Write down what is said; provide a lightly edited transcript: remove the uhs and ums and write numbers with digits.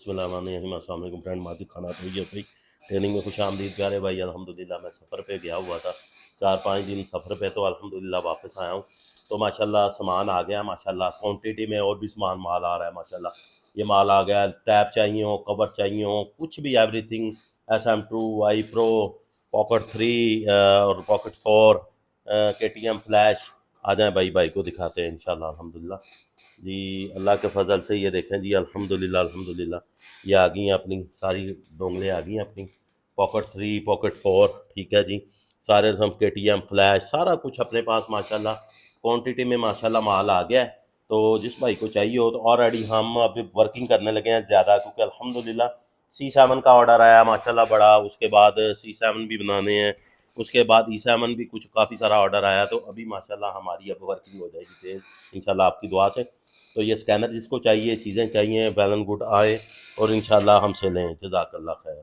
बसमिल्लाहिर्रहमानिर्रहीम। अस्सलाम वालेकुम फ्रेंड, माजिद खाना तैयार भाई ट्रेनिंग में खुश आमदीद प्यारे भाई। अल्हम्दुलिल्लाह मैं सफ़र पे गया हुआ था, 4-5 दिन सफ़र पे, तो अल्हम्दुलिल्लाह वापस आया हूँ। तो माशाल्लाह सामान आ गया माशाल्लाह, क्वांटिटी में और भी सामान माल आ रहा है माशाल्लाह। ये माल आ गया, टैब चाहिए हो, कवर चाहिए हो, कुछ भी everything, SM2 Y pro, pocket 3 और पॉकेट 4, KTM फ्लैश। आ जाएँ भाई, भाई को दिखाते हैं इंशाल्लाह अल्हम्दुलिल्लाह जी। अल्लाह के फजल से ये देखें जी, अल्हम्दुलिल्लाह अल्हम्दुलिल्लाह ये आ गई हैं अपनी सारी डोंगलें आ गई हैं अपनी, पॉकेट 3 पॉकेट 4, ठीक है जी। सारे हम KTM फ्लैश सारा कुछ अपने पास माशाल्लाह क्वांटिटी में माशाल्लाह माल आ गया है। तो जिस भाई को चाहिए हो, तो ऑलरेडी हम अभी वर्किंग करने लगे हैं ज़्यादा, क्योंकि अल्हम्दुलिल्लाह C7 का ऑर्डर आया माशाल्लाह बड़ा, उसके बाद C7 भी बनाने हैं, उसके बाद E7 भी कुछ काफ़ी सारा ऑर्डर आया। तो अभी माशाल्लाह हमारी अब वर्किंग हो जाएगी तेज़ इंशाल्लाह आपकी दुआ से। तो ये स्कैनर जिसको चाहिए, चीज़ें चाहिए, वेल एंड गुड आए और इंशाल्लाह हमसे लें। जज़ाकल्लाह खैर।